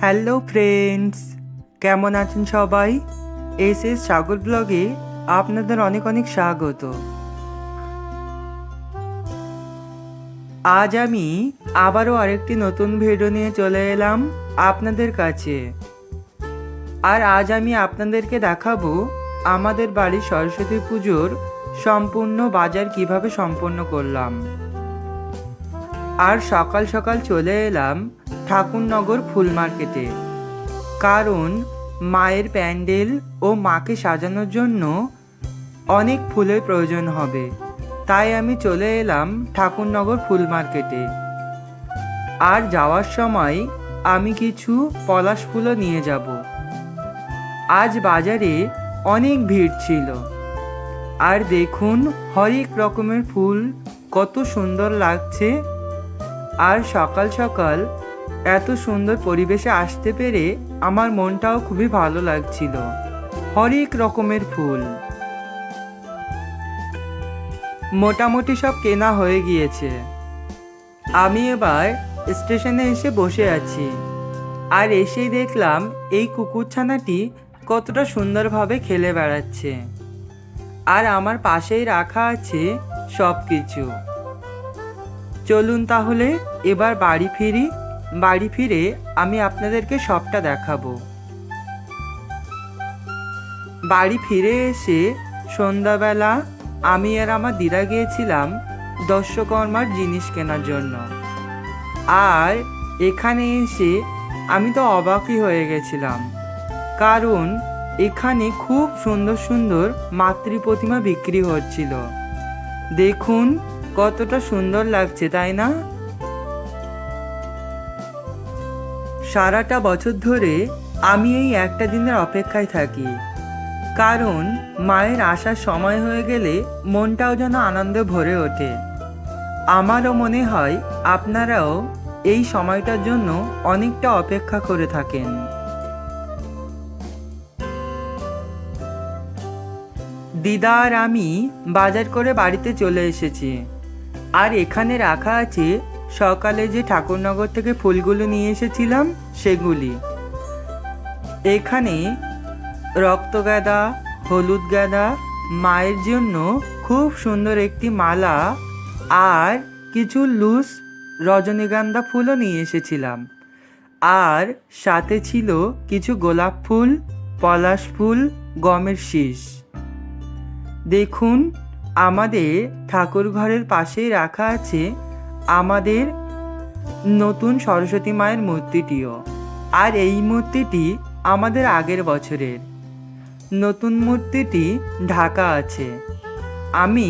Hello friends, কেমন আছেন সবাই? এস সাগর ব্লগে আপনাদের অনেক অনেক স্বাগত। আজ আমি আবারও আরেকটি নতুন ভিডিও নিয়ে চলে এলাম আপনাদের কাছে। আর আজ আমি আপনাদেরকে দেখাবো আমাদের বাড়ির সরস্বতী পুজোর সম্পূর্ণ বাজার কিভাবে সম্পন্ন করলাম। আর সকাল সকাল চলে এলাম ঠাকুরনগর ফুল মার্কেটে, কারণ মায়ের প্যান্ডেল ও মাকে সাজানোর জন্য অনেক ফুলের প্রয়োজন হবে। তাই আমি চলে এলাম ঠাকুরনগর ফুল মার্কেটে। আর যাওয়ার সময় আমি কিছু পলাশ ফুলও নিয়ে যাব। আজ বাজারে অনেক ভিড় ছিল। আর দেখুন হরেক রকমের ফুল কত সুন্দর লাগছে। আর সকাল সকাল এত সুন্দর পরিবেশে আসতে পেরে আমার মনটাও খুবই ভালো লাগছিল। হরেক রকমের ফুল মোটামুটি সব কেনা হয়ে গিয়েছে। আমি এবার স্টেশনে এসে বসে আছি। আর এসেই দেখলাম এই কুকুরছানাটি কতটা সুন্দরভাবে খেলে বেড়াচ্ছে। আর আমার পাশেই রাখা আছে সব কিছু। চলুন তাহলে এবার বাড়ি ফিরি। বাড়ি ফিরে আমি আপনাদেরকে সবটা দেখাবো। বাড়ি ফিরে এসে সন্ধ্যাবেলা আমি আর আমার দিদা গিয়েছিলাম দর্শকর্মার জিনিস কেনার জন্য। আর এখানে এসে আমি তো অবাকই হয়ে গেছিলাম, কারণ এখানে খুব সুন্দর সুন্দর মাতৃ প্রতিমা বিক্রি হচ্ছিল। দেখুন কতটা সুন্দর লাগছে, তাই না? সারাটা বছর ধরে আমি এই একটা দিনের অপেক্ষায় থাকি, কারণ মায়ের আসার সময় হয়ে গেলে মনটাও যেন আনন্দে ভরে ওঠে। আমারও মনে হয় আপনারাও এই সময়টার জন্য অনেকটা অপেক্ষা করে থাকেন। দিদা আর আমি বাজার করে বাড়িতে চলে এসেছি। আর এখানে রাখা আছে সকালে যে ঠাকুরনগর থেকে ফুলগুলো নিয়ে এসেছিলাম সেগুলি। এখানে রক্তগাঁদা, হলুদ গাঁদা, মায়ের জন্য খুব সুন্দর একটি মালা আর কিছু লুজ রজনীগন্ধা ফুলও নিয়ে এসেছিলাম। আর সাথে ছিল কিছু গোলাপ ফুল, পলাশ ফুল, গমের শীষ। দেখুন আমাদের ঠাকুর ঘরের পাশেই রাখা আছে আমাদের নতুন সরস্বতী মায়ের মূর্তিটিও। আর এই মূর্তিটি আমাদের আগের বছরের। নতুন মূর্তিটি ঢাকা আছে। আমি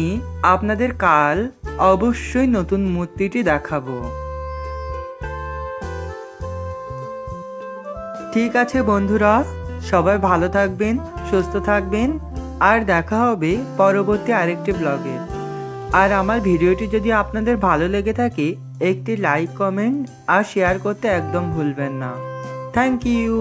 আপনাদের কাল অবশ্যই নতুন মূর্তিটি দেখাবো। ঠিক আছে বন্ধুরা, সবাই ভালো থাকবেন, সুস্থ থাকবেন। আর দেখা হবে পরবর্তী আরেকটি ব্লগে। আর আমার ভিডিওটি যদি আপনাদের ভালো লেগে থাকে একটি লাইক, কমেন্ট আর শেয়ার করতে একদম ভুলবেন না। Thank you.